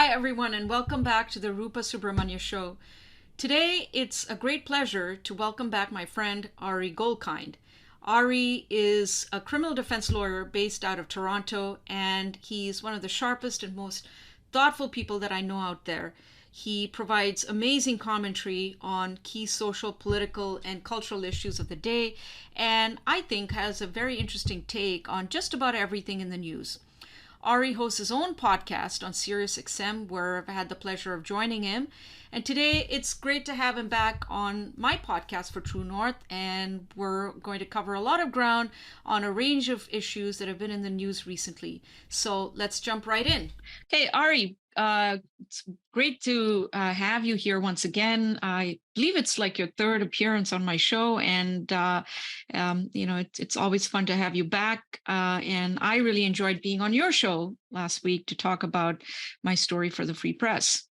Hi, everyone, and welcome back to the Rupa Subramanya Show. Today, it's a great pleasure to welcome back my friend Ari Goldkind. Ari is a criminal defense lawyer based out of Toronto, and he's one of the sharpest and most thoughtful people that I know out there. He provides amazing commentary on key social, political, and cultural issues of the day, and I think has a very interesting take on just about everything in the news. Ari hosts his own podcast on SiriusXM, where I've had the pleasure of joining him. And today it's great to have him back on my podcast for True North. And we're going to cover a lot of ground on a range of issues that have been in the news recently. So let's jump right in. Okay, Ari, it's great to have you here once again. I believe it's like your third appearance on my show, and it's always fun to have you back. And I really enjoyed being on your show last week to talk about my story for the Free Press.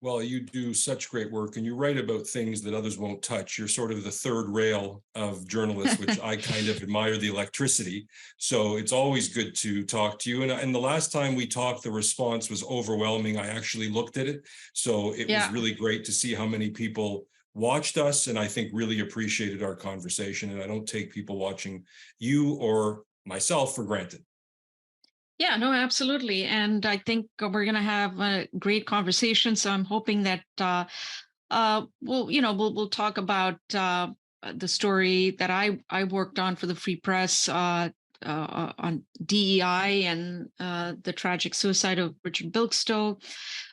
Well, you do such great work, and you write about things that others won't touch. You're sort of the third rail of journalists, which I kind of admire the electricity. So it's always good to talk to you. And the last time we talked, the response was overwhelming. I actually looked at it. So it was really great to see how many people watched us, and I think really appreciated our conversation. And I don't take people watching you or myself for granted. Yeah, no, absolutely. And I think we're going to have a great conversation. So I'm hoping that we'll talk about the story that I worked on for the Free Press on DEI and the tragic suicide of Richard Bilkstow.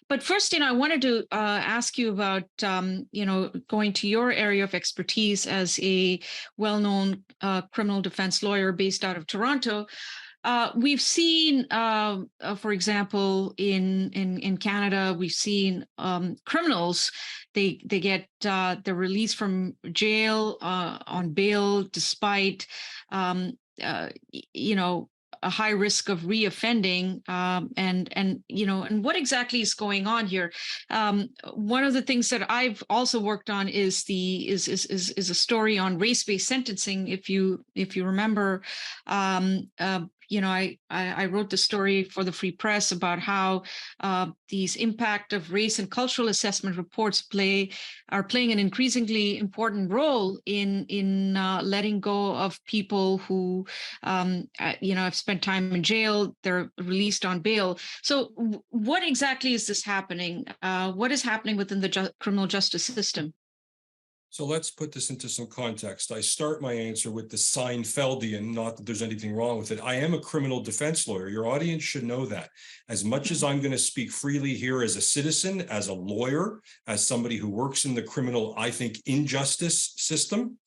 But first, I wanted to ask you about, going to your area of expertise as a well-known criminal defense lawyer based out of Toronto. We've seen, for example, in Canada, we've seen criminals. They get they're released from jail on bail despite a high risk of reoffending, and what exactly is going on here. One of the things that I've also worked on is a story on race-based sentencing. If you remember, I wrote the story for the Free Press about how these impact of race and cultural assessment reports are playing an increasingly important role in letting go of people who have spent time in jail. They're released on bail. So what exactly is this happening? What is happening within the criminal justice system? So let's put this into some context. I start my answer with the Seinfeldian, not that there's anything wrong with it. I am a criminal defense lawyer. Your audience should know that. As much as I'm going to speak freely here as a citizen, as a lawyer, as somebody who works in the criminal, I think, injustice system,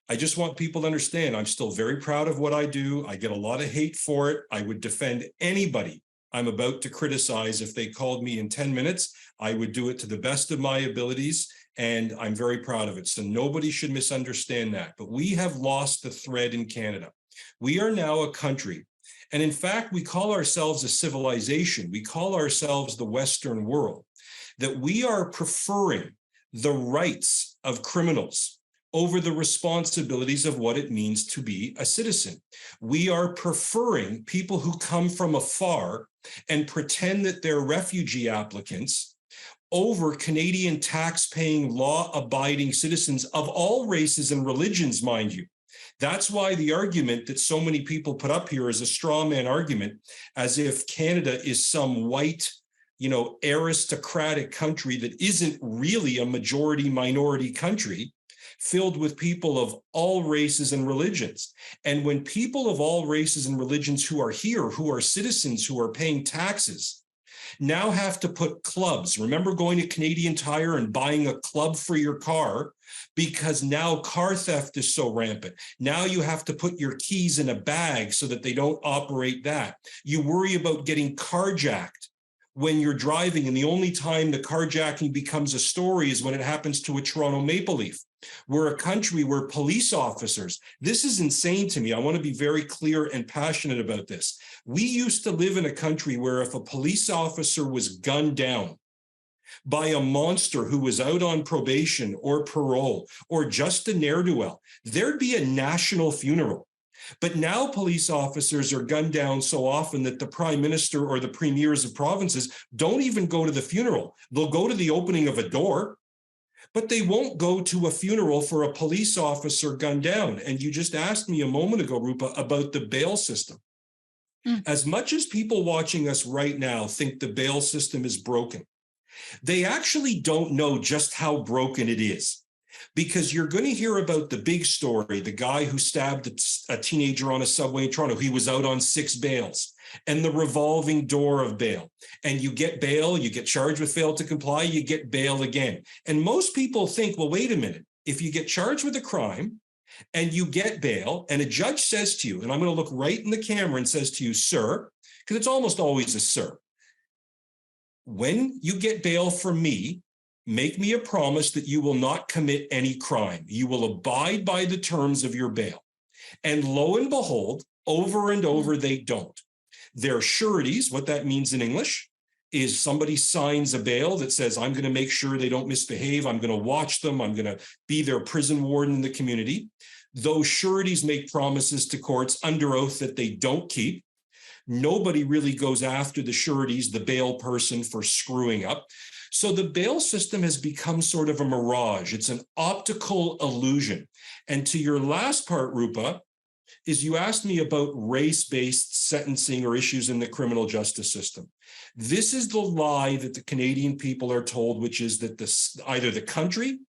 I just want people to understand I'm still very proud of what I do. I get a lot of hate for it. I would defend anybody I'm about to criticize. If they called me in 10 minutes, I would do it to the best of my abilities. And I'm very proud of it. So nobody should misunderstand that. But we have lost the thread in Canada. We are now a country. And in fact, we call ourselves a civilization. We call ourselves the Western world, that we are preferring the rights of criminals over the responsibilities of what it means to be a citizen. We are preferring people who come from afar and pretend that they're refugee applicants over Canadian tax-paying, law-abiding citizens of all races and religions, mind you. That's why the argument that so many people put up here is a straw man argument, as if Canada is some white, aristocratic country that isn't really a majority-minority country filled with people of all races and religions. And when people of all races and religions who are here, who are citizens, who are paying taxes, now have to put clubs. Remember going to Canadian Tire and buying a club for your car, because now car theft is so rampant. Now you have to put your keys in a bag so that they don't operate that. You worry about getting carjacked when you're driving, and the only time the carjacking becomes a story is when it happens to a Toronto Maple Leaf. We're a country where police officers, this is insane to me. I want to be very clear and passionate about this. We used to live in a country where if a police officer was gunned down by a monster who was out on probation or parole or just a ne'er-do-well, there'd be a national funeral. But now police officers are gunned down so often that the prime minister or the premiers of provinces don't even go to the funeral. They'll go to the opening of a door, but they won't go to a funeral for a police officer gunned down. And you just asked me a moment ago, Rupa, about the bail system. As much as people watching us right now think the bail system is broken, they actually don't know just how broken it is. Because you're going to hear about the big story, the guy who stabbed a teenager on a subway in Toronto. He was out on 6 bails, and the revolving door of bail. And you get bail, you get charged with fail to comply, you get bail again. And most people think, well, wait a minute, if you get charged with a crime and you get bail, and a judge says to you, and I'm going to look right in the camera and says to you, sir, because it's almost always a sir, when you get bail from me, make me a promise that you will not commit any crime. You will abide by the terms of your bail. And lo and behold, over and over, they don't. They're sureties. What that means in English is somebody signs a bail that says, I'm going to make sure they don't misbehave. I'm going to watch them. I'm going to be their prison warden in the community. Those sureties make promises to courts under oath that they don't keep. Nobody really goes after the sureties, the bail person, for screwing up. So the bail system has become sort of a mirage. It's an optical illusion. And to your last part, Rupa, is you asked me about race-based sentencing or issues in the criminal justice system. This is the lie that the Canadian people are told, which is that either the country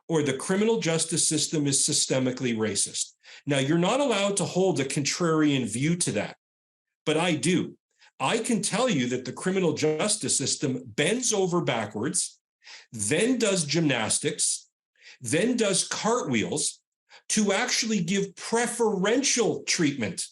or the criminal justice system is systemically racist. Now, you're not allowed to hold a contrarian view to that, but I do. I can tell you that the criminal justice system bends over backwards, then does gymnastics, then does cartwheels to actually give preferential treatment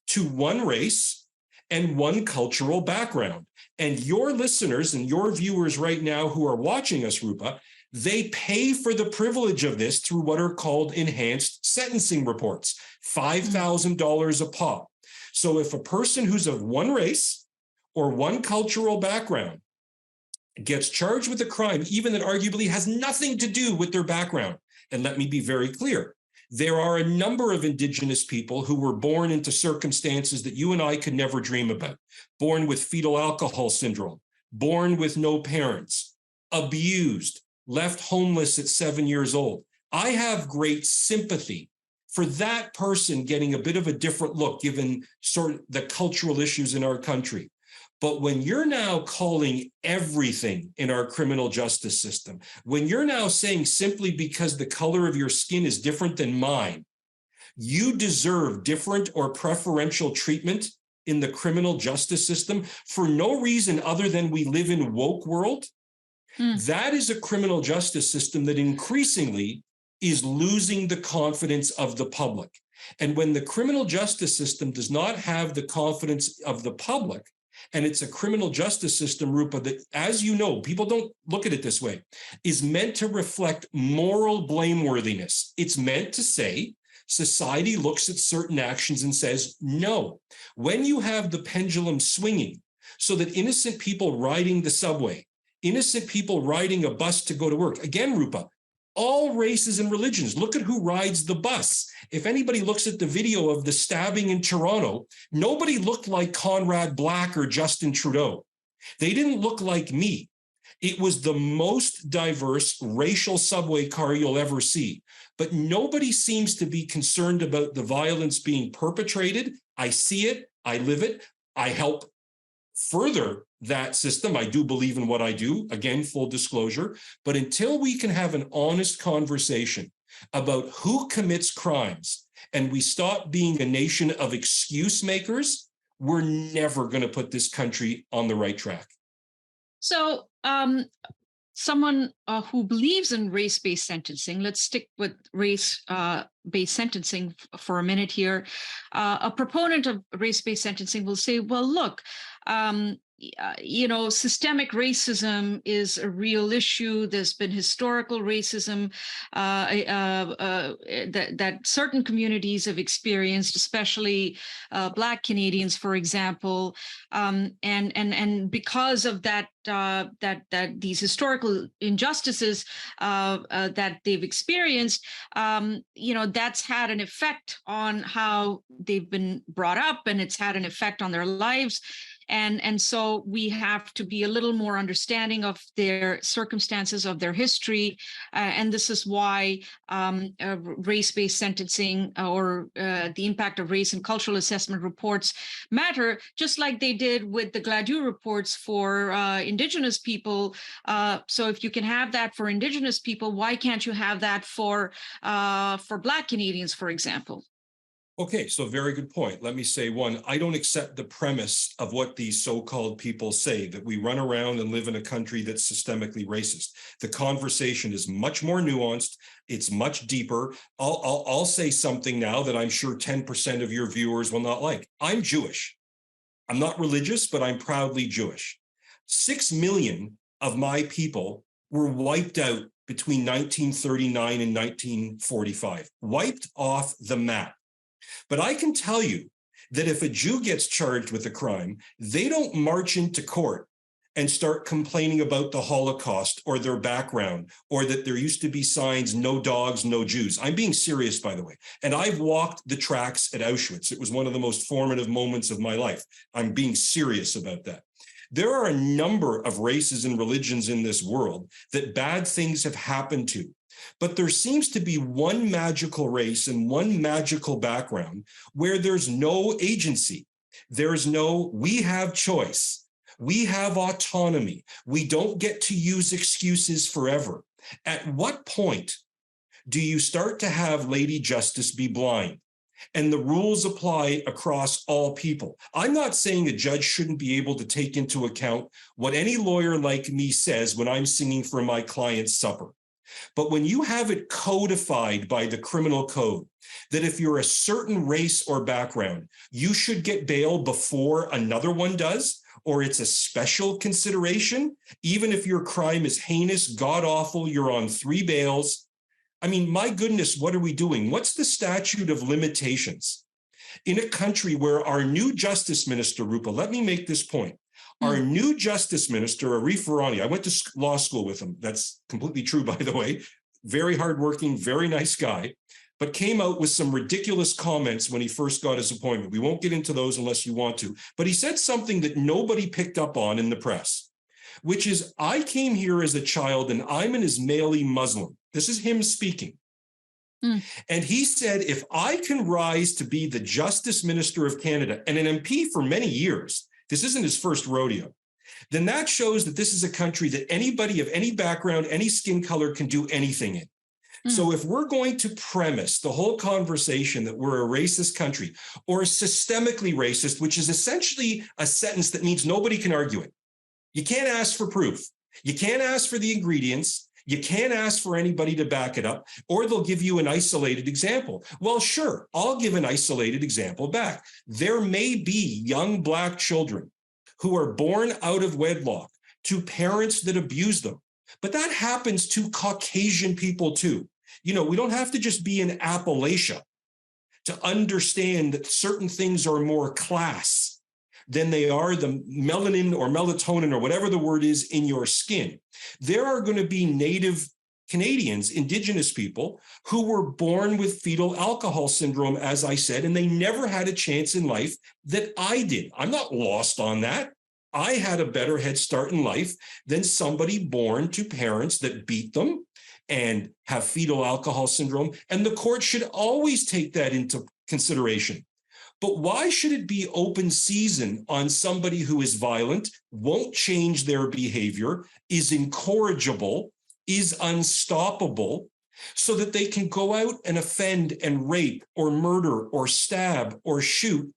to one race and one cultural background. And your listeners and your viewers right now who are watching us, Rupa, they pay for the privilege of this through what are called enhanced sentencing reports, $5,000 a pop. So if a person who's of one race or one cultural background gets charged with a crime, even that arguably has nothing to do with their background, and let me be very clear, there are a number of Indigenous people who were born into circumstances that you and I could never dream about, born with fetal alcohol syndrome, born with no parents, abused, left homeless at 7 years old. I have great sympathy for that person getting a bit of a different look given sort of the cultural issues in our country. But when you're now calling everything in our criminal justice system, when you're now saying simply because the color of your skin is different than mine, you deserve different or preferential treatment in the criminal justice system for no reason other than we live in a woke world, that is a criminal justice system that increasingly is losing the confidence of the public. And when the criminal justice system does not have the confidence of the public, and it's a criminal justice system, Rupa, that, as you know, people don't look at it this way, is meant to reflect moral blameworthiness. It's meant to say society looks at certain actions and says, no. When you have the pendulum swinging so that innocent people riding the subway, innocent people riding a bus to go to work, again, Rupa, all races and religions. Look at who rides the bus. If anybody looks at the video of the stabbing in Toronto, nobody looked like Conrad Black or Justin Trudeau. They didn't look like me. It was the most diverse racial subway car you'll ever see. But nobody seems to be concerned about the violence being perpetrated. I see it. I live it. I help further that system. I do believe in what I do. Again, full disclosure. But until we can have an honest conversation about who commits crimes and we stop being a nation of excuse makers, we're never going to put this country on the right track. So someone who believes in race-based sentencing, let's stick with race-based sentencing for a minute here. A proponent of race-based sentencing will say, well, look, systemic racism is a real issue. There's been historical racism that certain communities have experienced, especially Black Canadians, for example, and because of that, that these historical injustices that they've experienced, that's had an effect on how they've been brought up, and it's had an effect on their lives. And so we have to be a little more understanding of their circumstances, of their history, and this is why race-based sentencing or the impact of race and cultural assessment reports matter, just like they did with the Gladue reports for Indigenous people. So if you can have that for Indigenous people, why can't you have that for Black Canadians, for example? Okay, so very good point. Let me say one, I don't accept the premise of what these so-called people say, that we run around and live in a country that's systemically racist. The conversation is much more nuanced. It's much deeper. I'll say something now that I'm sure 10% of your viewers will not like. I'm Jewish. I'm not religious, but I'm proudly Jewish. 6 million of my people were wiped out between 1939 and 1945, wiped off the map. But I can tell you that if a Jew gets charged with a crime, they don't march into court and start complaining about the Holocaust or their background, or that there used to be signs, no dogs, no Jews. I'm being serious, by the way. And I've walked the tracks at Auschwitz. It was one of the most formative moments of my life. I'm being serious about that. There are a number of races and religions in this world that bad things have happened to. But there seems to be one magical race and one magical background where there's no agency. There's no, we have choice. We have autonomy. We don't get to use excuses forever. At what point do you start to have Lady Justice be blind? And the rules apply across all people. I'm not saying a judge shouldn't be able to take into account what any lawyer like me says when I'm singing for my client's supper. But when you have it codified by the criminal code that if you're a certain race or background, you should get bail before another one does, or it's a special consideration, even if your crime is heinous, god-awful, you're on 3 bails. I mean, my goodness, what are we doing? What's the statute of limitations? In a country where our new justice minister, Rupa, let me make this point. Our new justice minister, Ari Goldkind, I went to law school with him. That's completely true, by the way. Very hardworking, very nice guy, but came out with some ridiculous comments when he first got his appointment. We won't get into those unless you want to. But he said something that nobody picked up on in the press, which is, I came here as a child and I'm an Ismaili Muslim. This is him speaking. And he said, if I can rise to be the Justice Minister of Canada and an MP for many years, this isn't his first rodeo, then that shows that this is a country that anybody of any background, any skin color can do anything in. So if we're going to premise the whole conversation that we're a racist country or systemically racist, which is essentially a sentence that means nobody can argue it. You can't ask for proof. You can't ask for the ingredients. You can't ask for anybody to back it up, or they'll give you an isolated example. Well, sure, I'll give an isolated example back. There may be young Black children who are born out of wedlock to parents that abuse them, but that happens to Caucasian people too. You know, we don't have to just be in Appalachia to understand that certain things are more class than they are the melanin or melatonin or whatever the word is in your skin. There are going to be Native Canadians, Indigenous people, who were born with fetal alcohol syndrome, as I said, and they never had a chance in life that I did. I'm not lost on that. I had a better head start in life than somebody born to parents that beat them and have fetal alcohol syndrome. And the court should always take that into consideration. But why should it be open season on somebody who is violent, won't change their behavior, is incorrigible, is unstoppable, so that they can go out and offend and rape or murder or stab or shoot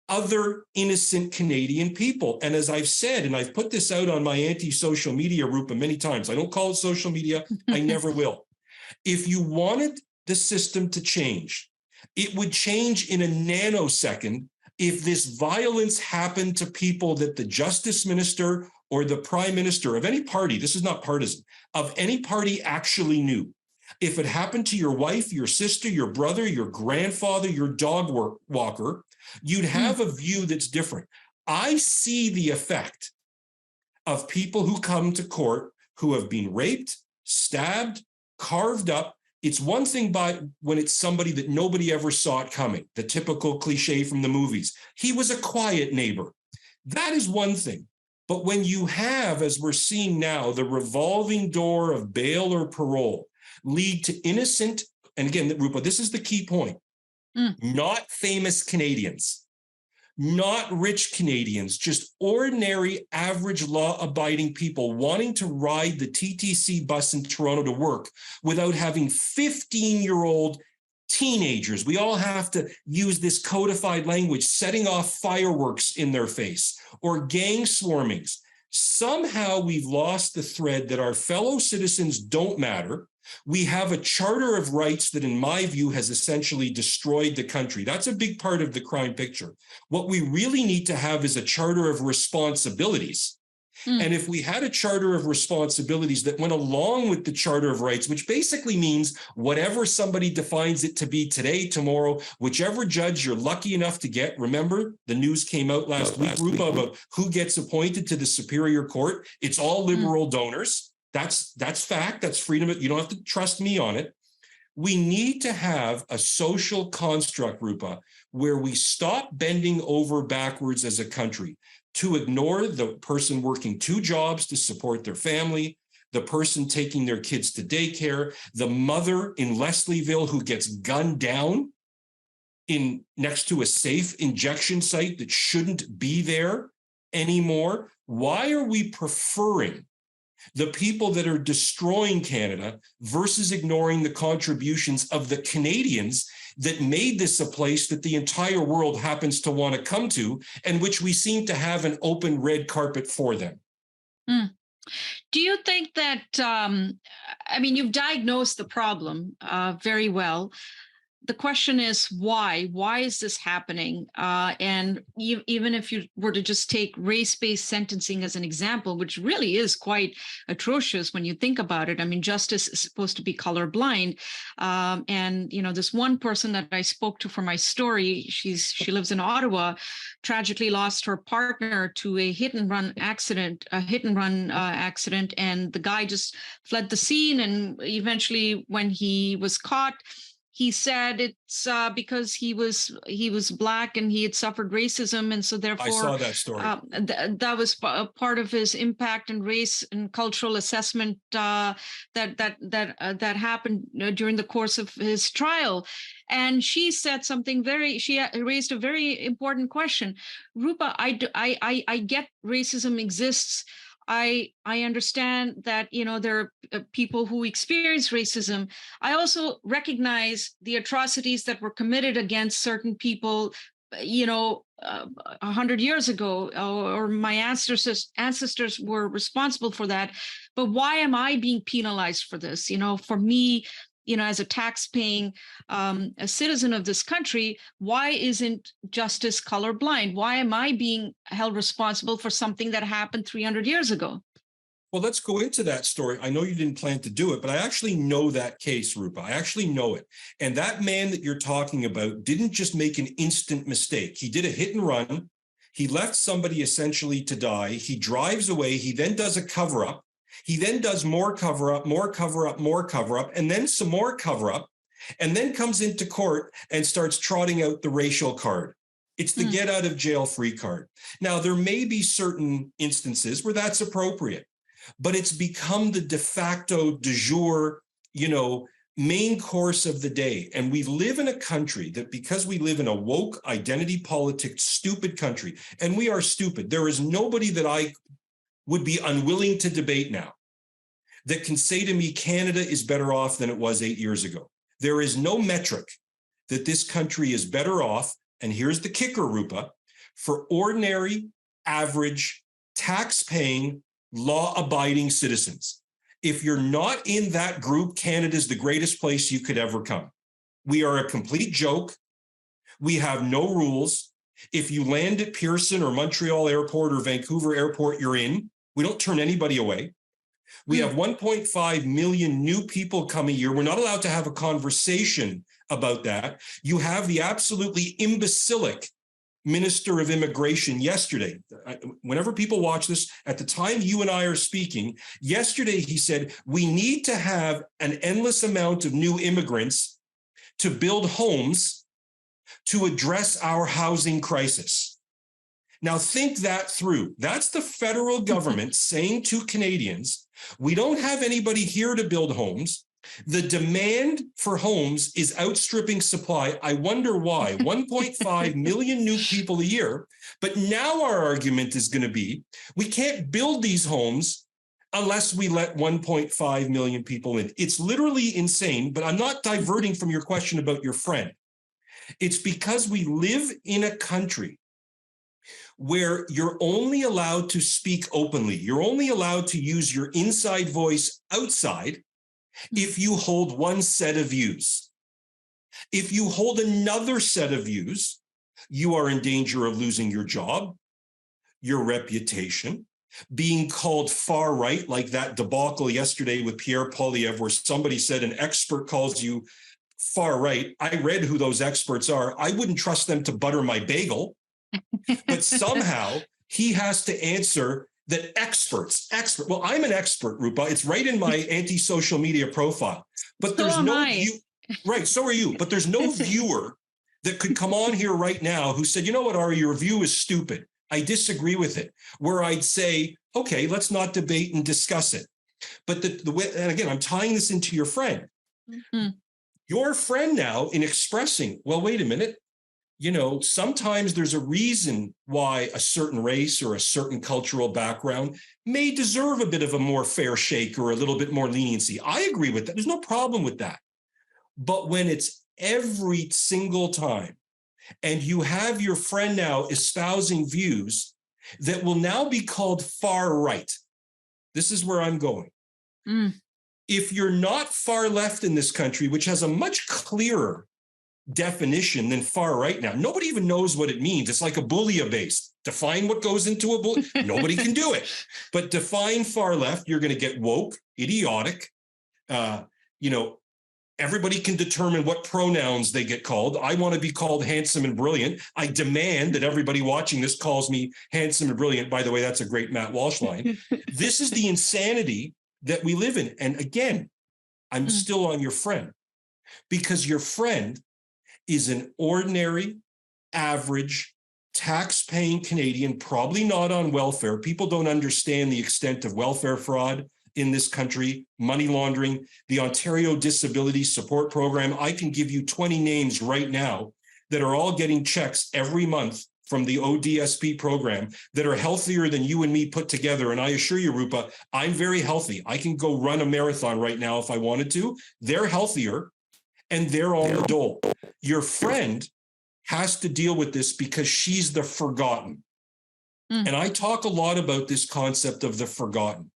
other innocent Canadian people? And as I've said, and I've put this out on my anti-social media, Rupa, many times, I don't call it social media, I never will. If you wanted the system to change, it would change in a nanosecond if this violence happened to people that the justice minister or the prime minister of any party, this is not partisan, of any party actually knew, if it happened to your wife, your sister, your brother, your grandfather, your dog walker, you'd have a view that's different. I see the effect of people who come to court who have been raped, stabbed, carved up. It's one thing when it's somebody that nobody ever saw it coming, the typical cliche from the movies. He was a quiet neighbor. That is one thing. But when you have, as we're seeing now, the revolving door of bail or parole lead to innocent, and again, Rupa, this is the key point, not famous Canadians, not rich Canadians, just ordinary, average, law-abiding people wanting to ride the TTC bus in Toronto to work without having 15-year-old teenagers. We all have to use this codified language, setting off fireworks in their face, or gang swarmings. Somehow we've lost the thread that our fellow citizens don't matter. We have a charter of rights that, in my view, has essentially destroyed the country. That's a big part of the crime picture. What we really need to have is a charter of responsibilities. And if we had a charter of responsibilities that went along with the charter of rights, which basically means whatever somebody defines it to be today, tomorrow, whichever judge you're lucky enough to get. Remember, the news came out last week, Rupa, about who gets appointed to the Superior Court. It's all liberal donors. That's fact. That's freedom. You don't have to trust me on it. We need to have a social construct, Rupa, where we stop bending over backwards as a country to ignore the person working 2 jobs to support their family, the person taking their kids to daycare, the mother in Leslieville who gets gunned down next to a safe injection site that shouldn't be there anymore. Why are we preferring the people that are destroying Canada versus ignoring the contributions of the Canadians that made this a place that the entire world happens to want to come to, and which we seem to have an open red carpet for them? Do you think that, you've diagnosed the problem very well. The question is why? Why is this happening? And even if you were to just take race-based sentencing as an example, which really is quite atrocious when you think about it. I mean, justice is supposed to be colorblind. And this one person that I spoke to for my story, she lives in Ottawa, tragically lost her partner to a hit and run accident, and the guy just fled the scene. And eventually, when he was caught, he said it's because he was Black and he had suffered racism, and so therefore I saw that story. That was part of his impact and race and cultural assessment that happened during the course of his trial. And she said something she raised a very important question. Rupa, I get racism exists. I understand that, there are people who experience racism. I also recognize the atrocities that were committed against certain people, 100 years ago, or my ancestors were responsible for that. But why am I being penalized for this? For me, as a tax-paying a citizen of this country, why isn't justice colorblind? Why am I being held responsible for something that happened 300 years ago? Well, let's go into that story. I know you didn't plan to do it, but I actually know that case, Rupa. I actually know it. And that man that you're talking about didn't just make an instant mistake. He did a hit and run. He left somebody essentially to die. He drives away. He then does a cover-up. He then does more cover-up, more cover-up, more cover-up, and then some more cover-up, and then comes into court and starts trotting out the racial card. It's the get out of jail free card. Now, there may be certain instances where that's appropriate, but it's become the de facto de jure, main course of the day. And we live in a country that, because we live in a woke, identity politics, stupid country, and we are stupid. There is nobody that I would be unwilling to debate now that can say to me, Canada is better off than it was 8 years ago. There is no metric that this country is better off. And here's the kicker, Rupa, for ordinary, average, tax-paying, law-abiding citizens. If you're not in that group, Canada's the greatest place you could ever come. We are a complete joke. We have no rules. If you land at Pearson or Montreal Airport or Vancouver Airport, you're in. We don't turn anybody away. We have 1.5 million new people come a year. We're not allowed to have a conversation about that. You have the absolutely imbecilic Minister of Immigration yesterday. Whenever people watch this, at the time you and I are speaking, yesterday he said, we need to have an endless amount of new immigrants to build homes to address our housing crisis. Now think that through. That's the federal government saying to Canadians, we don't have anybody here to build homes. The demand for homes is outstripping supply. I wonder why. 1.5 million new people a year. But now our argument is going to be, we can't build these homes unless we let 1.5 million people in. It's literally insane, but I'm not diverting from your question about your friend. It's because we live in a country where you're only allowed to speak openly. You're only allowed to use your inside voice outside if you hold one set of views. If you hold another set of views, you are in danger of losing your job, your reputation, being called far right, like that debacle yesterday with Pierre Poilievre, where somebody said an expert calls you far right. I read who those experts are. I wouldn't trust them to butter my bagel, but somehow he has to answer that expert. Well, I'm an expert, Rupa. It's right in my anti-social media profile. But there's no view. Right, so are you. But there's no viewer that could come on here right now who said, you know what, Ari, your view is stupid. I disagree with it. Where I'd say, okay, let's not debate and discuss it. But the way, and again, I'm tying this into your friend. Mm-hmm. Your friend now in expressing, well, wait a minute. You know, sometimes there's a reason why a certain race or a certain cultural background may deserve a bit of a more fair shake or a little bit more leniency. I agree with that. There's no problem with that. But when it's every single time, and you have your friend now espousing views that will now be called far right, this is where I'm going. If you're not far left in this country, which has a much clearer definition than far right now. Nobody even knows what it means. It's like a bouillabaisse. Define what goes into a bouillabaisse. Nobody can do it. But define far left, you're going to get woke, idiotic. Everybody can determine what pronouns they get called. I want to be called handsome and brilliant. I demand that everybody watching this calls me handsome and brilliant. By the way, that's a great Matt Walsh line. This is the insanity that we live in. And again, I'm still on your friend, because your friend is an ordinary, average, tax-paying Canadian, probably not on welfare. People don't understand the extent of welfare fraud in this country, money laundering, the Ontario Disability Support Program. I can give you 20 names right now that are all getting checks every month from the ODSP program that are healthier than you and me put together. And I assure you, Rupa, I'm very healthy. I can go run a marathon right now if I wanted to. They're healthier, and they're on the dole. Your friend has to deal with this because she's the forgotten. And I talk a lot about this concept of the forgotten.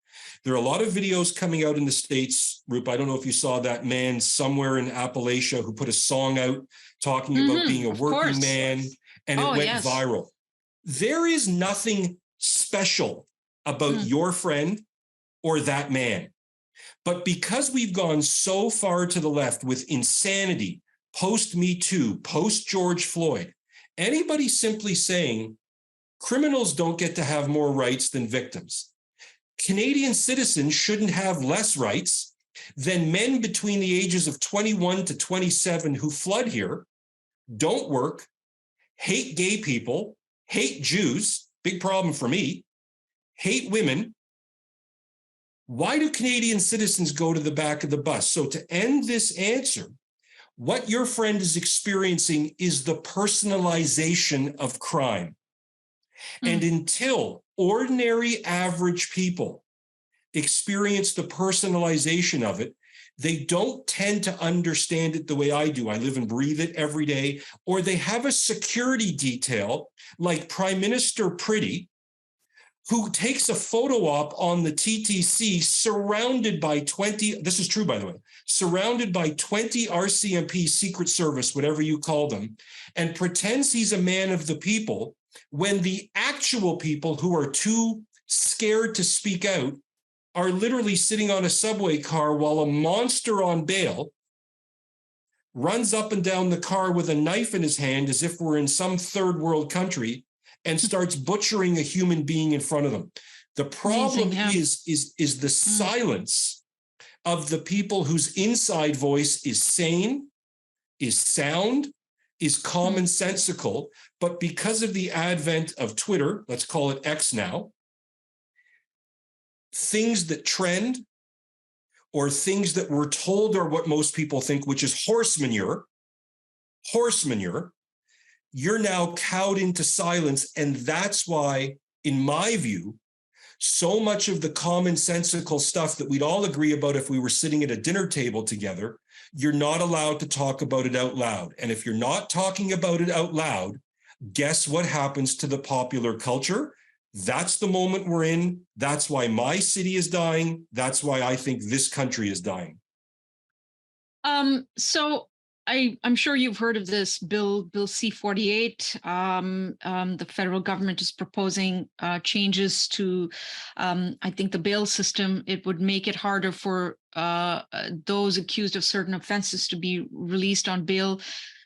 There are a lot of videos coming out in the States, Rupa. I don't know if you saw that man somewhere in Appalachia who put a song out talking about being a working man, and it went viral. There is nothing special about your friend or that man. But because we've gone so far to the left with insanity, post-Me Too, post-George Floyd, anybody simply saying criminals don't get to have more rights than victims. Canadian citizens shouldn't have less rights than men between the ages of 21 to 27 who flood here, don't work, hate gay people, hate Jews, big problem for me, hate women. Why do Canadian citizens go to the back of the bus? So to end this answer, what your friend is experiencing is the personalization of crime. And until ordinary average people experience the personalization of it, they don't tend to understand it the way I do. I live and breathe it every day. Or they have a security detail like Prime Minister Pretty, who takes a photo op on the TTC surrounded by 20, this is true, by the way, surrounded by 20 RCMP, Secret Service, whatever you call them, and pretends he's a man of the people when the actual people who are too scared to speak out are literally sitting on a subway car while a monster on bail runs up and down the car with a knife in his hand as if we're in some third world country and starts butchering a human being in front of them. The problem is the silence of the people whose inside voice is sane, is sound, is commonsensical, but because of the advent of Twitter, let's call it X now, things that trend or things that we're told are what most people think, which is horse manure, you're now cowed into silence. And that's why, in my view, so much of the commonsensical stuff that we'd all agree about if we were sitting at a dinner table together, you're not allowed to talk about it out loud. And if you're not talking about it out loud, guess what happens to the popular culture? That's the moment we're in. That's why my city is dying. That's why I think this country is dying. So I'm sure you've heard of this Bill C-48. The federal government is proposing changes to, I think, the bail system. It would make it harder for those accused of certain offenses to be released on bail.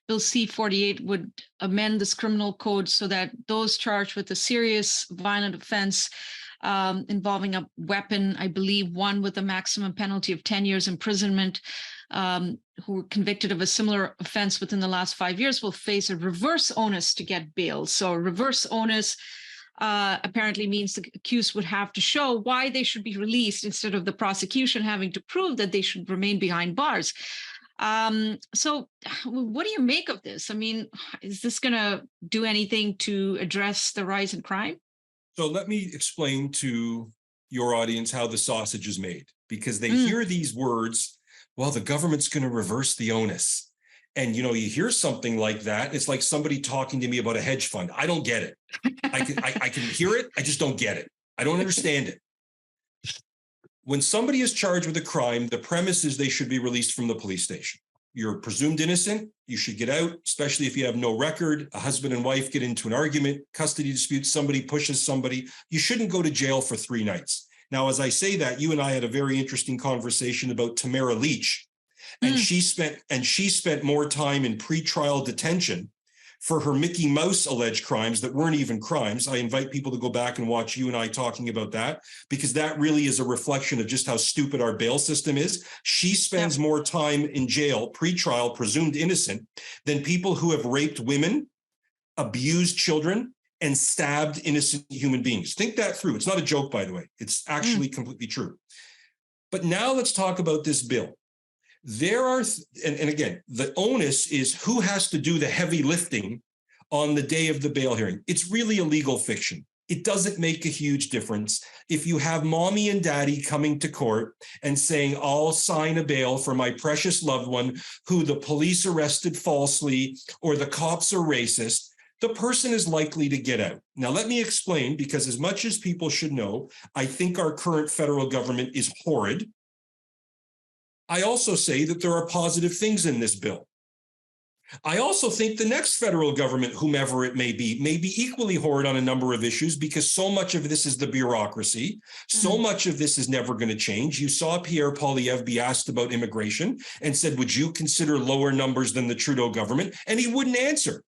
Bill C-48 would amend this criminal code so that those charged with a serious violent offense involving a weapon, I believe one with a maximum penalty of 10 years imprisonment, who were convicted of a similar offense within the last 5 years will face a reverse onus to get bail. So reverse onus apparently means the accused would have to show why they should be released instead of the prosecution having to prove that they should remain behind bars. So what do you make of this? I mean, is this going to do anything to address the rise in crime? So let me explain to your audience how the sausage is made, because they hear these words, well, the government's going to reverse the onus. And, you hear something like that. It's like somebody talking to me about a hedge fund. I don't get it. I can hear it. I just don't get it. I don't understand it. When somebody is charged with a crime, the premise is they should be released from the police station. You're presumed innocent. You should get out, especially if you have no record. A husband and wife get into an argument, custody dispute, somebody pushes somebody. You shouldn't go to jail for 3 nights. Now, as I say that, you and I had a very interesting conversation about Tamara Leach, and she spent more time in pretrial detention for her Mickey Mouse alleged crimes that weren't even crimes. I invite people to go back and watch you and I talking about that, because that really is a reflection of just how stupid our bail system is. She spends more time in jail, pretrial, presumed innocent, than people who have raped women, abused children, and stabbed innocent human beings. Think that through. It's not a joke, by the way. It's actually completely true. But now let's talk about this bill. There are, and again, the onus is who has to do the heavy lifting on the day of the bail hearing. It's really a legal fiction. It doesn't make a huge difference if you have mommy and daddy coming to court and saying, I'll sign a bail for my precious loved one who the police arrested falsely or the cops are racist. The person is likely to get out. Now, let me explain, because as much as people should know, I think our current federal government is horrid. I also say that there are positive things in this bill. I also think the next federal government, whomever it may be equally horrid on a number of issues, because so much of this is the bureaucracy. So much of this is never going to change. You saw Pierre Poilievre be asked about immigration and said, would you consider lower numbers than the Trudeau government? And he wouldn't answer.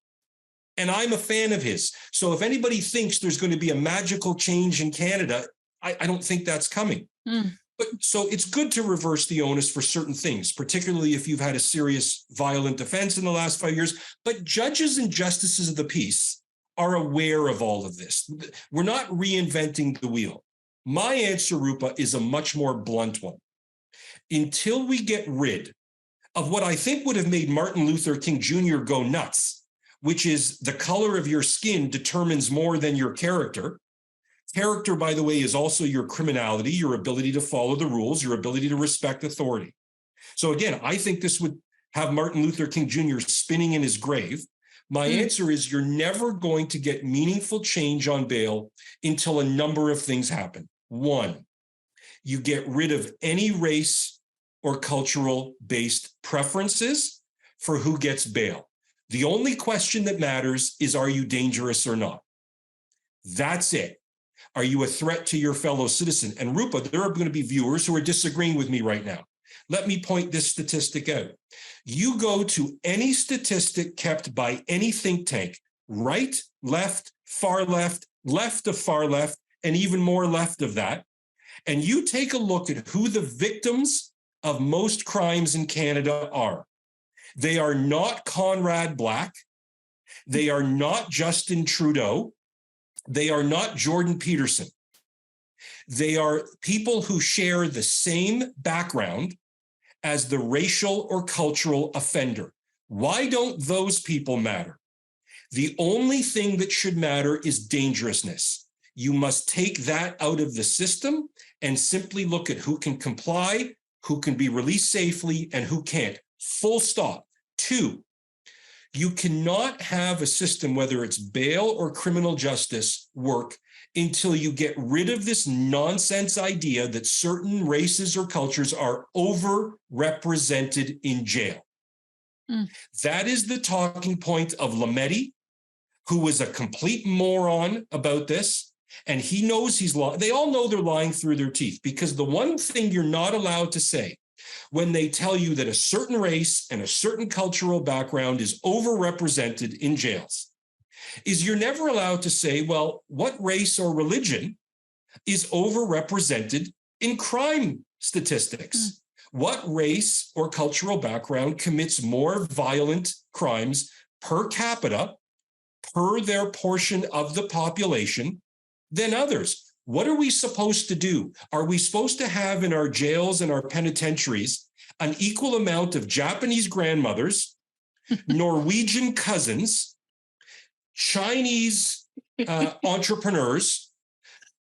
And I'm a fan of his. So if anybody thinks there's going to be a magical change in Canada, I don't think that's coming. But so it's good to reverse the onus for certain things, particularly if you've had a serious violent offense in the last 5 years. But judges and justices of the peace are aware of all of this. We're not reinventing the wheel. My answer, Rupa, is a much more blunt one. Until we get rid of what I think would have made Martin Luther King Jr. go nuts, which is the color of your skin determines more than your character. Character, by the way, is also your criminality, your ability to follow the rules, your ability to respect authority. So again, I think this would have Martin Luther King Jr. spinning in his grave. My answer is you're never going to get meaningful change on bail until a number of things happen. One, you get rid of any race or cultural based preferences for who gets bail. The only question that matters is, are you dangerous or not? That's it. Are you a threat to your fellow citizen? And Rupa, there are going to be viewers who are disagreeing with me right now. Let me point this statistic out. You go to any statistic kept by any think tank, right, left, left of far left, and even more left of that, and you take a look at who the victims of most crimes in Canada are. They are not Conrad Black. They are not Justin Trudeau. They are not Jordan Peterson. They are people who share the same background as the racial or cultural offender. Why don't those people matter? The only thing that should matter is dangerousness. You must take that out of the system and simply look at who can comply, who can be released safely, and who can't. Full stop. Two, you cannot have a system, whether it's bail or criminal justice, work until you get rid of this nonsense idea that certain races or cultures are overrepresented in jail. That is the talking point of Lametti, who was a complete moron about this. And he knows he's lying. They all know they're lying through their teeth, because the one thing you're not allowed to say when they tell you that a certain race and a certain cultural background is overrepresented in jails is you're never allowed to say, well, what race or religion is overrepresented in crime statistics? What race or cultural background commits more violent crimes per capita, per their portion of the population, than others? What are we supposed to do? Are we supposed to have in our jails and our penitentiaries an equal amount of Japanese grandmothers, Norwegian cousins, Chinese entrepreneurs,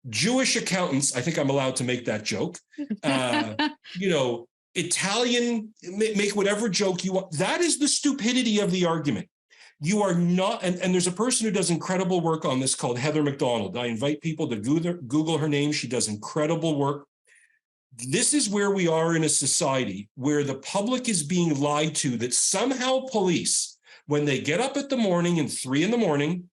Jewish accountants? I think I'm allowed to make that joke. Italian, make whatever joke you want. That is the stupidity of the argument. You are not, and there's a person who does incredible work on this called Heather McDonald. I invite people to Google her name. She does incredible work. This is where we are in a society where the public is being lied to, that somehow police, when they get up at the morning and 3 a.m,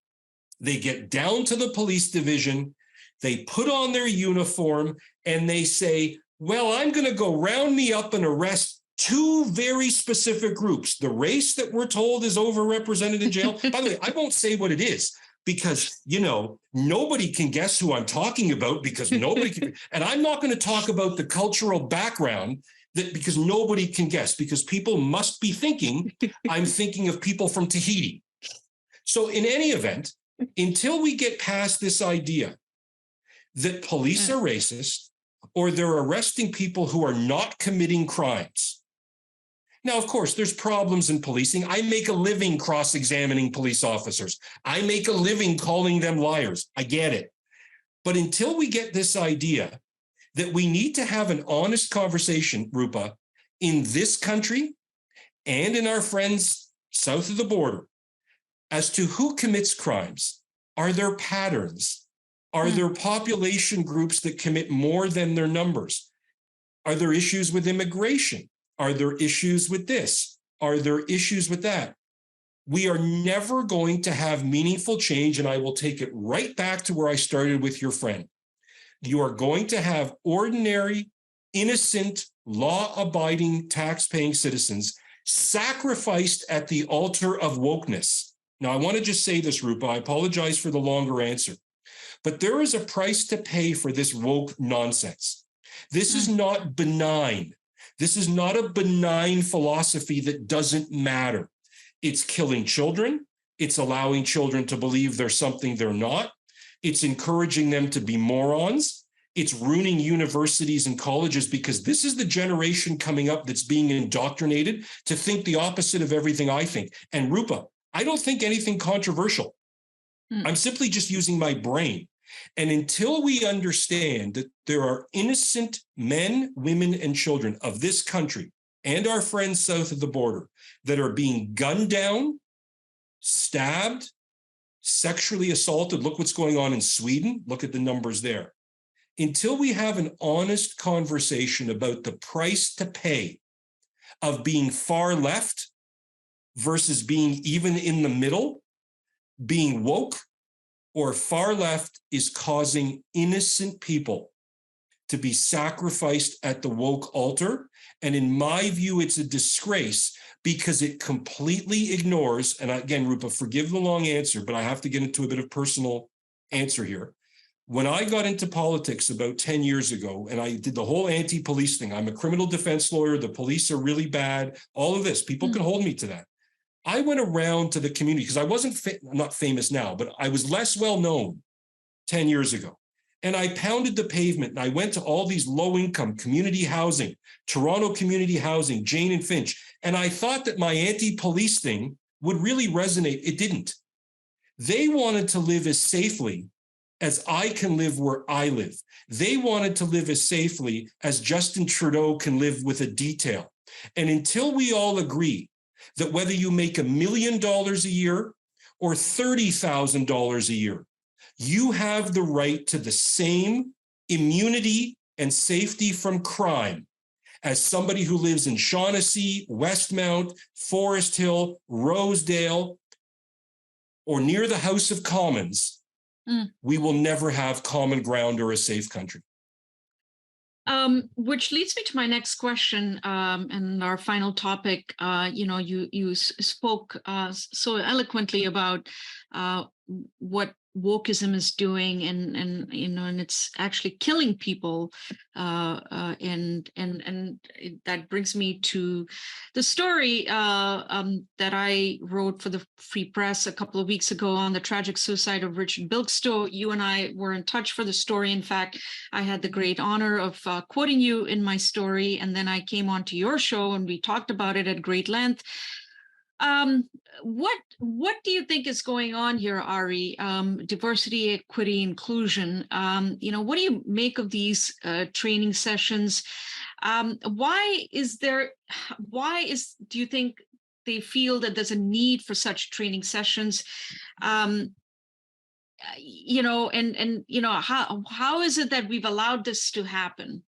they get down to the police division, they put on their uniform, and they say, well, I'm going to go round me up and arrest 2 very specific groups. The race that we're told is overrepresented in jail. By the way, I won't say what it is, because, nobody can guess who I'm talking about, because nobody can. And I'm not going to talk about the cultural background because nobody can guess, because people must be thinking I'm thinking of people from Tahiti. So in any event, until we get past this idea that police are racist or they're arresting people who are not committing crimes. Now, of course, there's problems in policing. I make a living cross-examining police officers. I make a living calling them liars. I get it. But until we get this idea that we need to have an honest conversation, Rupa, in this country and in our friends south of the border, as to who commits crimes. Are there patterns? Are there population groups that commit more than their numbers? Are there issues with immigration? Are there issues with this? Are there issues with that? We are never going to have meaningful change, and I will take it right back to where I started with your friend. You are going to have ordinary, innocent, law-abiding, tax-paying citizens sacrificed at the altar of wokeness. Now, I want to just say this, Rupa. I apologize for the longer answer. But there is a price to pay for this woke nonsense. This is not benign. This is not a benign philosophy that doesn't matter. It's killing children. It's allowing children to believe they're something they're not. It's encouraging them to be morons. It's ruining universities and colleges, because this is the generation coming up that's being indoctrinated to think the opposite of everything I think. And Rupa, I don't think anything controversial. I'm simply just using my brain. And until we understand that there are innocent men, women, and children of this country and our friends south of the border that are being gunned down, stabbed, sexually assaulted. Look what's going on in Sweden. Look at the numbers there. Until we have an honest conversation about the price to pay of being far left versus being even in the middle, being woke or far left is causing innocent people to be sacrificed at the woke altar. And in my view, it's a disgrace because it completely ignores, and again, Rupa, forgive the long answer, but I have to get into a bit of personal answer here. When I got into politics about 10 years ago, and I did the whole anti-police thing, I'm a criminal defense lawyer, the police are really bad, all of this, people can hold me to that. I went around to the community because I wasn't, not famous now, but I was less well known 10 years ago. And I pounded the pavement and I went to all these low income community housing, Toronto community housing, Jane and Finch. And I thought that my anti-police thing would really resonate. It didn't. They wanted to live as safely as I can live where I live. They wanted to live as safely as Justin Trudeau can live with a detail. And until we all agree that whether you make $1 million a year or $30,000 a year, you have the right to the same immunity and safety from crime as somebody who lives in Shaughnessy, Westmount, Forest Hill, Rosedale, or near the House of Commons, we will never have common ground or a safe country. Which leads me to my next question and our final topic. You spoke so eloquently about what wokeism is doing, and it's actually killing people, and that brings me to the story that I wrote for the Free Press a couple of weeks ago on the tragic suicide of Richard Bilkstow. You and I were in touch for the story. In fact, I had the great honor of quoting you in my story, and then I came onto your show and we talked about it at great length. What do you think is going on here, Ari? Diversity, equity, inclusion. What do you make of these training sessions? Do you think they feel that there's a need for such training sessions? How is it that we've allowed this to happen?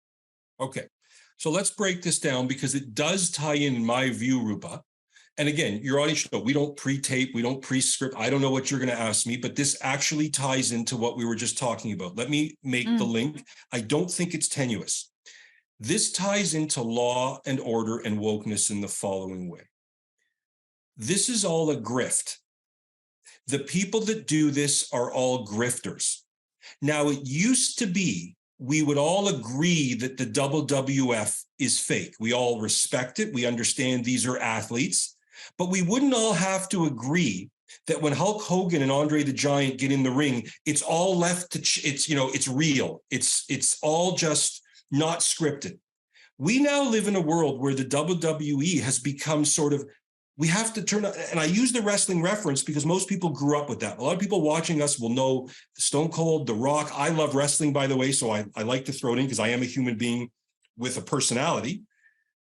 Okay, so let's break this down because it does tie in my view, Rupa. And again, your audience know we don't pre-tape, we don't pre-script. I don't know what you're going to ask me, but this actually ties into what we were just talking about. Let me make the link. I don't think it's tenuous. This ties into law and order and wokeness in the following way. This is all a grift. The people that do this are all grifters. Now, it used to be we would all agree that the WWF is fake. We all respect it. We understand these are athletes. But we wouldn't all have to agree that when Hulk Hogan and Andre the Giant get in the ring, it's all left to, it's real. It's all just not scripted. We now live in a world where the WWE has become sort of, we have to turn, and I use the wrestling reference because most people grew up with that. A lot of people watching us will know Stone Cold, The Rock. I love wrestling, by the way, so I like to throw it in because I am a human being with a personality.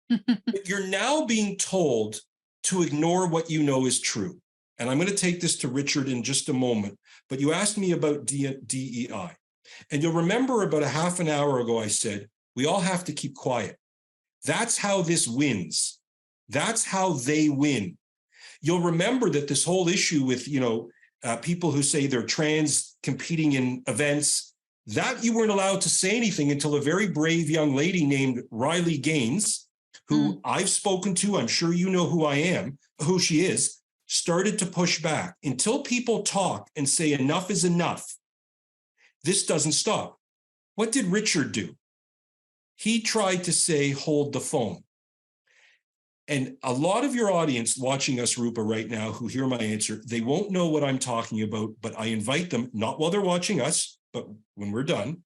But you're now being told to ignore what you know is true. And I'm going to take this to Richard in just a moment, but you asked me about DEI. And you'll remember about a half an hour ago, I said, we all have to keep quiet. That's how this wins. That's how they win. You'll remember that this whole issue with, people who say they're trans competing in events, that you weren't allowed to say anything until a very brave young lady named Riley Gaines, who I've spoken to, I'm sure you know who she is, started to push back. Until people talk and say enough is enough, this doesn't stop. What did Richard do? He tried to say, hold the phone. And a lot of your audience watching us, Rupa, right now, who hear my answer, they won't know what I'm talking about, but I invite them, not while they're watching us, but when we're done,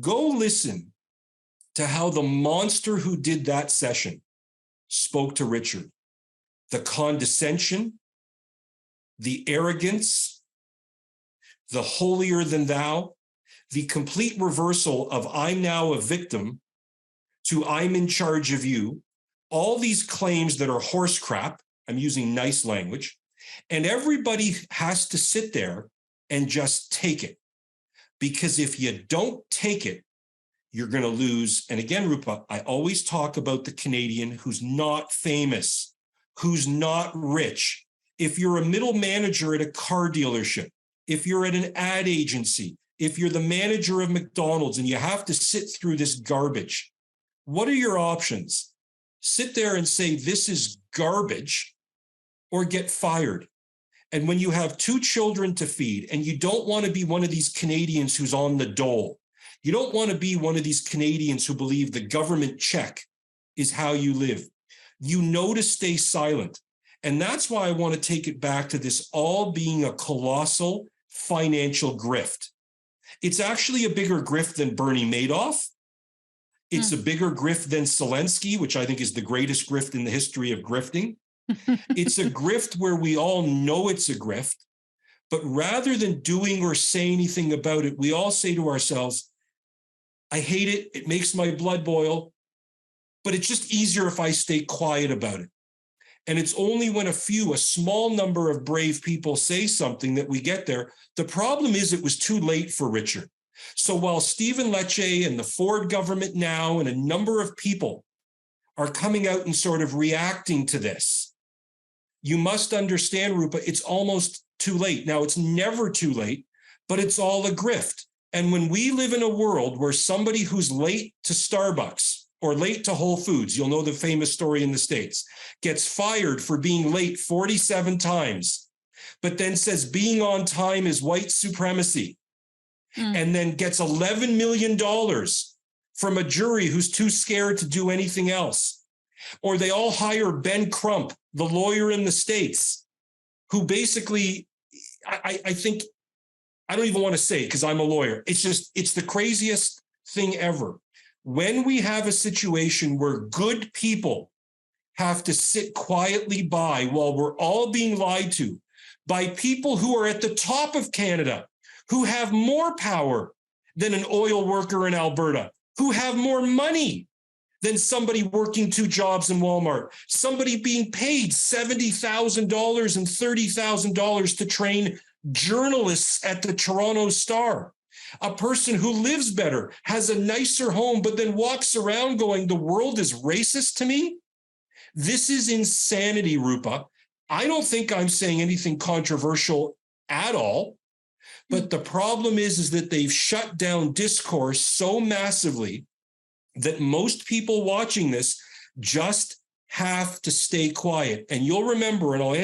go listen to how the monster who did that session spoke to Richard. The condescension, the arrogance, the holier than thou, the complete reversal of I'm now a victim to I'm in charge of you, all these claims that are horse crap, I'm using nice language, And everybody has to sit there and just take it. Because if you don't take it, you're going to lose. And again, Rupa, I always talk about the Canadian who's not famous, who's not rich. If you're a middle manager at a car dealership, if you're at an ad agency, if you're the manager of McDonald's and you have to sit through this garbage, what are your options? Sit there and say, this is garbage, or get fired. And when you have 2 children to feed and you don't want to be one of these Canadians who's on the dole, you don't want to be one of these Canadians who believe the government check is how you live. You know to stay silent. And that's why I want to take it back to this all being a colossal financial grift. It's actually a bigger grift than Bernie Madoff. It's a bigger grift than Zelensky, which I think is the greatest grift in the history of grifting. It's a grift where we all know it's a grift, but rather than doing or saying anything about it, we all say to ourselves, I hate it. It makes my blood boil, but it's just easier if I stay quiet about it. And it's only when a small number of brave people say something that we get there. The problem is it was too late for Richard. So while Stephen Lecce and the Ford government now and a number of people are coming out and sort of reacting to this, you must understand, Rupa, it's almost too late. Now, it's never too late, but it's all a grift. And when we live in a world where somebody who's late to Starbucks or late to Whole Foods, you'll know the famous story in the States, gets fired for being late 47 times, but then says being on time is white supremacy, and then gets $11 million from a jury who's too scared to do anything else. Or they all hire Ben Crump, the lawyer in the States, who basically, I think, I don't even want to say it because I'm a lawyer. It's the craziest thing ever. When we have a situation where good people have to sit quietly by while we're all being lied to by people who are at the top of Canada, who have more power than an oil worker in Alberta, who have more money than somebody working 2 jobs in Walmart, somebody being paid $70,000 and $30,000 to train journalists at the Toronto Star, a person who lives better, has a nicer home, but then walks around going, the world is racist to me. This is insanity, Rupa. I don't think I'm saying anything controversial at all. But the problem is that they've shut down discourse so massively that most people watching this just have to stay quiet. And you'll remember, and I'll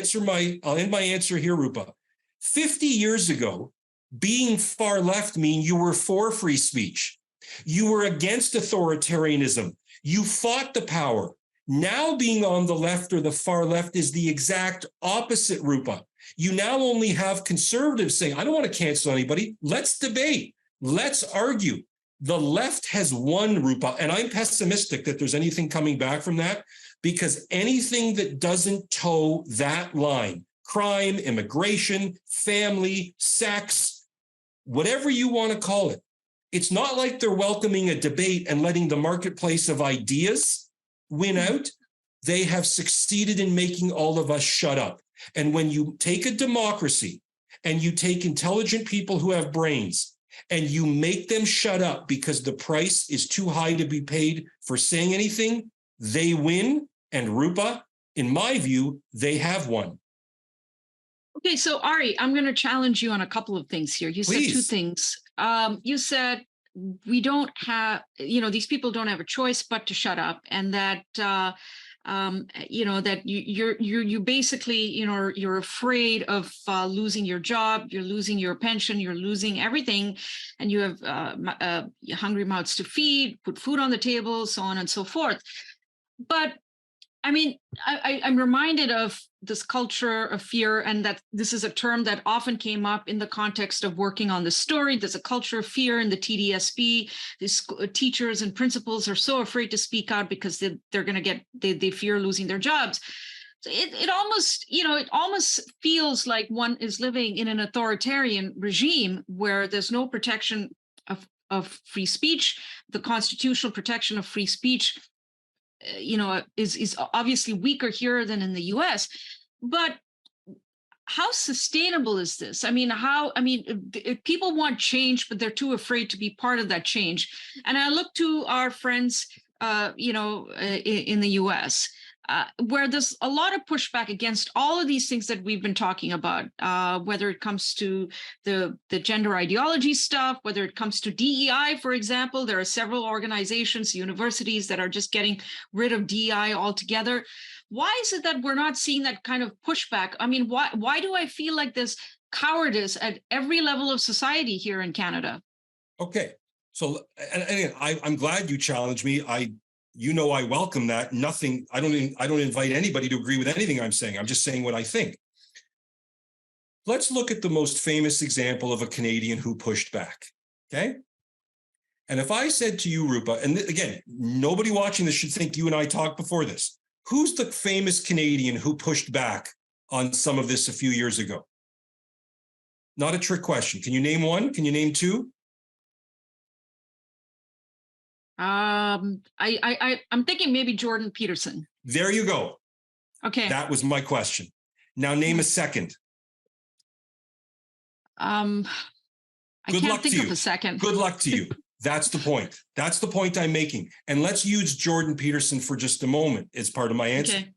end my answer here, Rupa. 50 years ago, being far left mean you were for free speech. You were against authoritarianism. You fought the power. Now being on the left or the far left is the exact opposite, Rupa. You now only have conservatives saying, I don't want to cancel anybody. Let's debate. Let's argue. The left has won, Rupa, and I'm pessimistic that there's anything coming back from that, because anything that doesn't toe that line, crime, immigration, family, sex, whatever you want to call it, it's not like they're welcoming a debate and letting the marketplace of ideas win out. They have succeeded in making all of us shut up. And when you take a democracy and you take intelligent people who have brains and you make them shut up because the price is too high to be paid for saying anything, they win. And Rupa, in my view, they have won. Okay, so Ari, I'm going to challenge you on a couple of things here. You Please. said 2 things. You said we don't have, these people don't have a choice but to shut up, and that that you basically, you're afraid of losing your job, you're losing your pension, you're losing everything, and you have hungry mouths to feed, put food on the table, so on and so forth. But I mean, I'm reminded of this culture of fear, and that this is a term that often came up in the context of working on the story. There's a culture of fear in the TDSB. These teachers and principals are so afraid to speak out because they're going to they fear losing their jobs. So it almost feels like one is living in an authoritarian regime where there's no protection of free speech. The constitutional protection of free speech is obviously weaker here than in the US. But how sustainable is this? I mean, if people want change, but they're too afraid to be part of that change. And I look to our friends, in the U.S., where there's a lot of pushback against all of these things that we've been talking about, whether it comes to the gender ideology stuff, whether it comes to DEI, for example. There are several organizations, universities that are just getting rid of DEI altogether. Why is it that we're not seeing that kind of pushback? I mean, why do I feel like there's cowardice at every level of society here in Canada? Okay. So, and I'm glad you challenged me. I welcome that. Nothing, I don't invite anybody to agree with anything I'm saying. I'm just saying what I think. Let's look at the most famous example of a Canadian who pushed back. Okay. And if I said to you, Rupa, and again, nobody watching this should think you and I talked before this. Who's the famous Canadian who pushed back on some of this a few years ago? Not a trick question. Can you name one? Can you name two? I'm thinking maybe Jordan Peterson. There you go. Okay. That was my question. Now name a second. I can't think of a second. Good luck to you. That's the point. That's the point I'm making. And let's use Jordan Peterson for just a moment as part of my answer. Okay.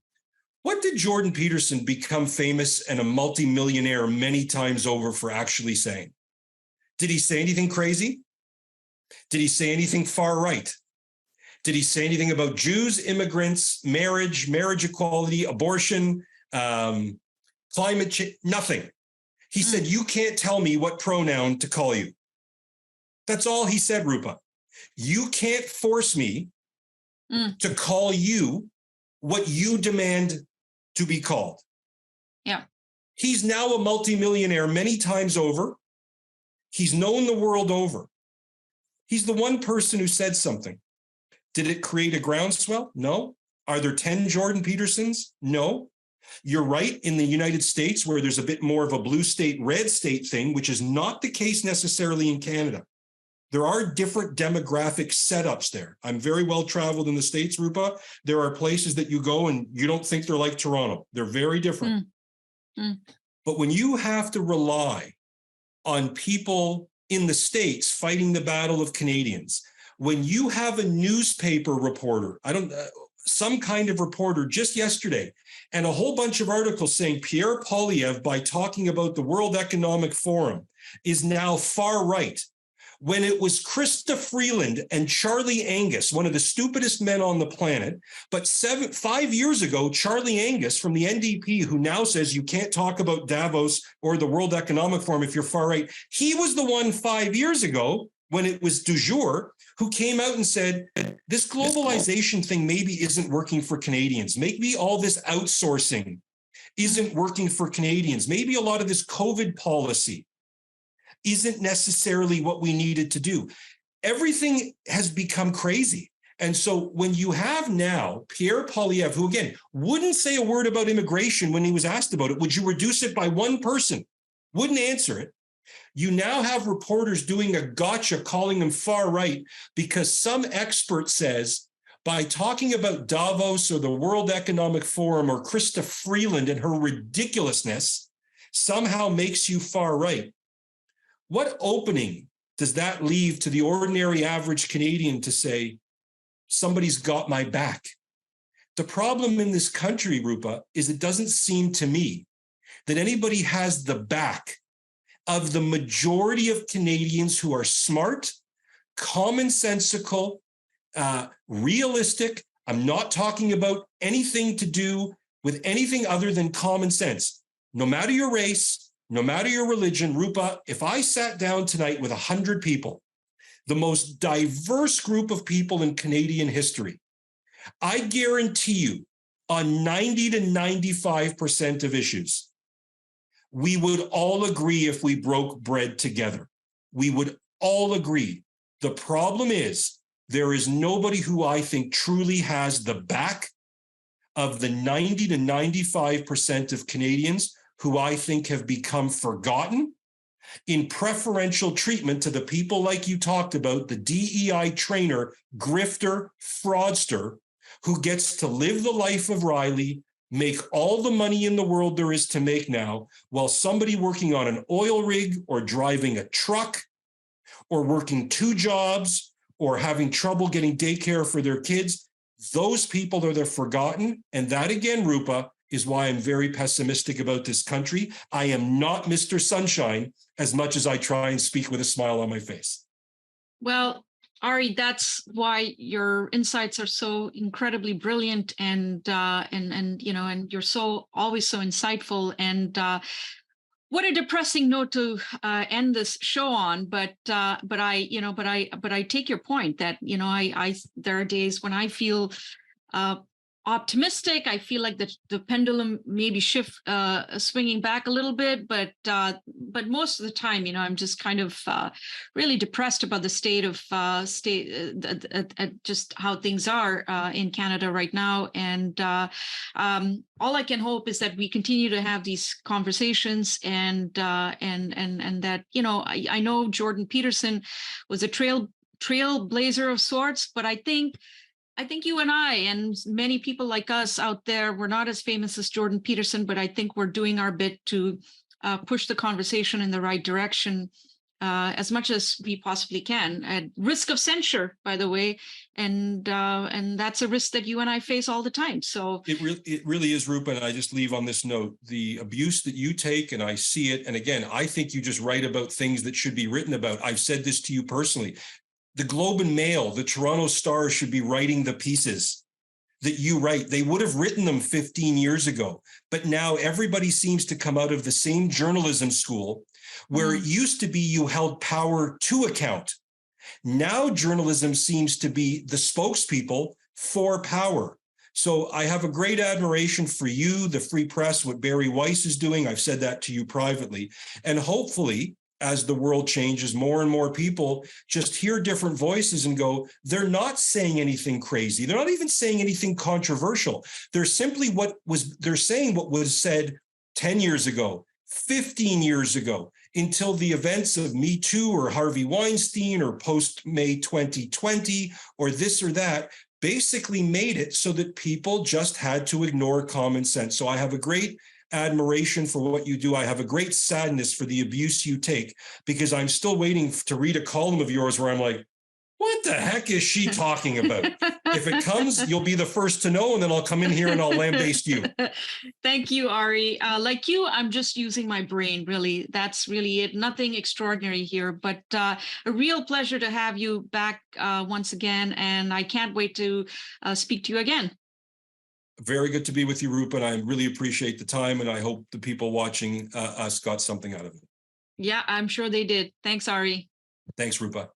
What did Jordan Peterson become famous and a multimillionaire many times over for actually saying? Did he say anything crazy? Did he say anything far right? Did he say anything about Jews, immigrants, marriage equality, abortion, climate change? Nothing. He said, you can't tell me what pronoun to call you. That's all he said, Rupa. You can't force me to call you what you demand to be called. Yeah. He's now a multimillionaire many times over. He's known the world over. He's the one person who said something. Did it create a groundswell? No. Are there 10 Jordan Petersons? No. You're right, in the United States, where there's a bit more of a blue state, red state thing, which is not the case necessarily in Canada. There are different demographic setups there. I'm very well traveled in the States, Rupa. There are places that you go and you don't think they're like Toronto. They're very different. But when you have to rely on people in the States fighting the battle of Canadians, when you have a newspaper reporter, some kind of reporter just yesterday, and a whole bunch of articles saying Pierre Poilievre, by talking about the World Economic Forum, is now far right. When it was Krista Freeland and Charlie Angus, one of the stupidest men on the planet, but 5 years ago, Charlie Angus from the NDP, who now says you can't talk about Davos or the World Economic Forum if you're far right, he was the one 5 years ago when it was du jour, who came out and said, this globalization thing maybe isn't working for Canadians. Maybe all this outsourcing isn't working for Canadians. Maybe a lot of this COVID policy isn't necessarily what we needed to do. Everything has become crazy. And so when you have now Pierre Poilievre, who again wouldn't say a word about immigration when he was asked about it, would you reduce it by one person? Wouldn't answer it. You now have reporters doing a gotcha, calling them far right, because some expert says by talking about Davos or the World Economic Forum or Krista Freeland and her ridiculousness somehow makes you far right. What opening does that leave to the ordinary average Canadian to say, somebody's got my back? The problem in this country, Rupa, is it doesn't seem to me that anybody has the back of the majority of Canadians who are smart, commonsensical, realistic. I'm not talking about anything to do with anything other than common sense. No matter your race, no matter your religion, Rupa, if I sat down tonight with 100 people, the most diverse group of people in Canadian history, I guarantee you on 90 to 95% of issues, we would all agree if we broke bread together. We would all agree. The problem is there is nobody who I think truly has the back of the 90 to 95% of Canadians who I think have become forgotten in preferential treatment to the people like you talked about, the DEI trainer, grifter, fraudster, who gets to live the life of Riley, make all the money in the world there is to make now, while somebody working on an oil rig or driving a truck or working 2 jobs or having trouble getting daycare for their kids, those people are the forgotten. And that again, Rupa, is why I'm very pessimistic about this country. I am not Mr. Sunshine as much as I try and speak with a smile on my face. Well, Ari, that's why your insights are so incredibly brilliant, and and you're so always so insightful. And what a depressing note to end this show on. But I take your point that I there are days when I feel optimistic. I feel like the pendulum maybe swinging back a little bit, but most of the time, I'm just kind of really depressed about the state of just how things are in Canada right now. And all I can hope is that we continue to have these conversations, and that I know Jordan Peterson was a trailblazer of sorts, but I think you and I and many people like us out there, we're not as famous as Jordan Peterson, but I think we're doing our bit to push the conversation in the right direction as much as we possibly can, at risk of censure, by the way. And that's a risk that you and I face all the time. So it really is, Rupa. And I just leave on this note, the abuse that you take, and I see it. And again, I think you just write about things that should be written about. I've said this to you personally. The Globe and Mail, the Toronto Star should be writing the pieces that you write. They would have written them 15 years ago, but now everybody seems to come out of the same journalism school where it used to be you held power to account. Now journalism seems to be the spokespeople for power. So I have a great admiration for you, the Free Press, what Barry Weiss is doing. I've said that to you privately. And hopefully, as the world changes, more and more people just hear different voices and go, they're not saying anything crazy. They're not even saying anything controversial. They're simply they're saying what was said 10 years ago, 15 years ago, until the events of Me Too or Harvey Weinstein or post-May 2020 or this or that basically made it so that people just had to ignore common sense. So I have a great admiration for what you do. I have a great sadness for the abuse you take, because I'm still waiting to read a column of yours where I'm like, what the heck is she talking about? If it comes, you'll be the first to know, and then I'll come in here and I'll lambaste you. Thank you, Ari. Like you, I'm just using my brain, really. That's really it. Nothing extraordinary here, but a real pleasure to have you back once again, and I can't wait to speak to you again. Very good to be with you, Rupa, and I really appreciate the time, and I hope the people watching us got something out of it. Yeah, I'm sure they did. Thanks, Ari. Thanks, Rupa.